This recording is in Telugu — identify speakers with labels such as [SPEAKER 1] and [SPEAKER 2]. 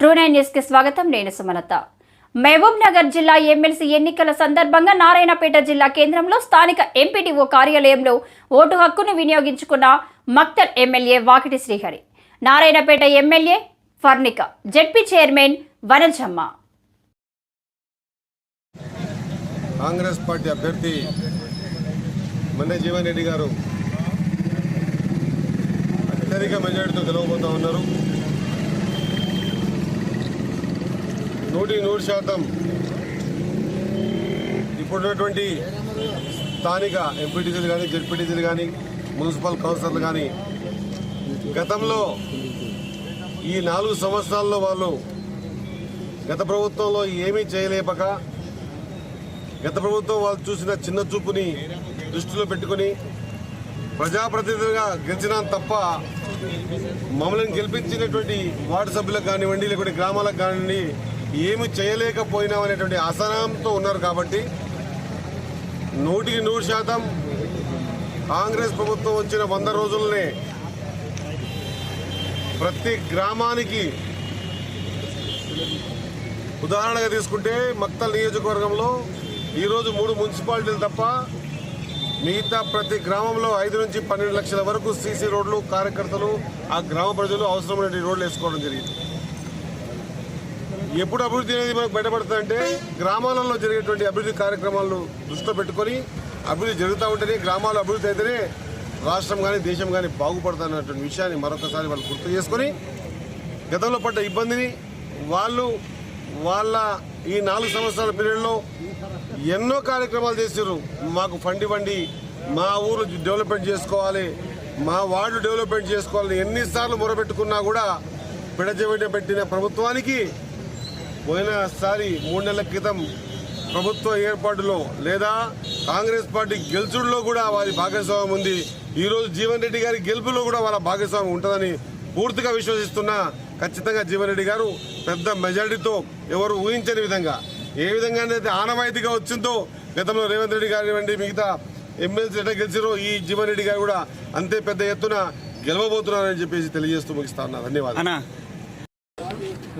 [SPEAKER 1] ట్రూ9 న్యూస్ కి స్వాగతం. నేను సుమలత. మహబూబ్ నగర్ జిల్లా ఎమ్మెల్సీ ఎన్నికల సందర్భంగా నారాయణపేట జిల్లా కేంద్రంలో స్థానిక ఎంపీటీఓ కార్యాలయంలో ఓటు హక్కును వినియోగించుకున్న Makthal MLA Vakiti Srihari, Narayanpet MLA Parnika, ZP chairman Vanajamma.
[SPEAKER 2] Congress party అభ్యర్థి మన్నె జీవన్ రెడ్డి గారు అత్యధిక మెజారిటీతో గెలవబోతా ఉన్నారు. 100% ఇప్పుడున్నటువంటి స్థానిక ఎంపీటీసీలు కానీ, జెడ్పీటీసీలు కానీ, మున్సిపల్ కౌన్సిలర్లు కానీ గతంలో ఈ 4 సంవత్సరాల్లో వాళ్ళు గత ప్రభుత్వంలో ఏమీ చేయలేపక, గత ప్రభుత్వం వాళ్ళు చూసిన చిన్న చూపుని దృష్టిలో పెట్టుకుని ప్రజాప్రతినిధులుగా గెలిచినా తప్ప మమ్మల్ని గెలిపించినటువంటి వార్డు సభ్యులకు కానివ్వండి, లేకుంటే గ్రామాలకు కానివ్వండి ఏమి చేయలేకపోయినామనేటువంటి అసహనంతో ఉన్నారు. కాబట్టి 100% కాంగ్రెస్ ప్రభుత్వం వచ్చిన 100 రోజుల్లోనే ప్రతి గ్రామానికి, ఉదాహరణగా తీసుకుంటే మక్తల్ నియోజకవర్గంలో ఈరోజు 3 మున్సిపాలిటీలు తప్ప మిగతా ప్రతి గ్రామంలో 5 నుంచి 12 లక్షల వరకు సీసీ రోడ్లు కార్యకర్తలు, ఆ గ్రామ ప్రజలు అవసరమైన రోడ్లు వేసుకోవడం జరిగింది. ఎప్పుడు అభివృద్ధి అనేది మనకు బయటపడుతుందంటే గ్రామాలలో జరిగేటువంటి అభివృద్ధి కార్యక్రమాలను దృష్టిలో పెట్టుకొని అభివృద్ధి జరుగుతూ ఉంటేనే, గ్రామాలు అభివృద్ధి అయితేనే రాష్ట్రం కానీ దేశం కానీ బాగుపడుతున్నటువంటి విషయాన్ని మరొకసారి వాళ్ళు గుర్తు చేసుకొని గతంలో పడ్డ ఇబ్బందిని వాళ్ళ ఈ 4 సంవత్సరాల పీరియడ్లో ఎన్నో కార్యక్రమాలు చేశారు. మాకు ఫండ్ ఇవ్వండి, మా ఊరు డెవలప్మెంట్ చేసుకోవాలి, మా వార్డు డెవలప్మెంట్ చేసుకోవాలని ఎన్నిసార్లు మొరపెట్టుకున్నా కూడా పెట్టిన ప్రభుత్వానికి పోయినసారి 3 నెలల క్రితం ప్రభుత్వ ఏర్పాటులో లేదా కాంగ్రెస్ పార్టీ గెలుచుడులో కూడా వారి భాగస్వామ్యం ఉంది. ఈరోజు జీవన్ రెడ్డి గారి గెలుపులో కూడా వాళ్ళ భాగస్వామ్యం ఉంటుందని పూర్తిగా విశ్వసిస్తున్నా. ఖచ్చితంగా జీవన్ రెడ్డి గారు పెద్ద మెజారిటీతో, ఎవరు ఊహించని విధంగా, ఏ విధంగా అయితే ఆనవాయితీగా వచ్చిందో గతంలో రేవంత్ రెడ్డి గారు ఇవ్వండి, మిగతా ఎమ్మెల్సీ ఎట్లా గెలిచారో ఈ జీవన్ రెడ్డి గారు కూడా అంతే పెద్ద ఎత్తున గెలవబోతున్నారని చెప్పేసి తెలియజేస్తూ ముగిస్తా ఉన్నా. ధన్యవాదాలు.
[SPEAKER 3] చూడండి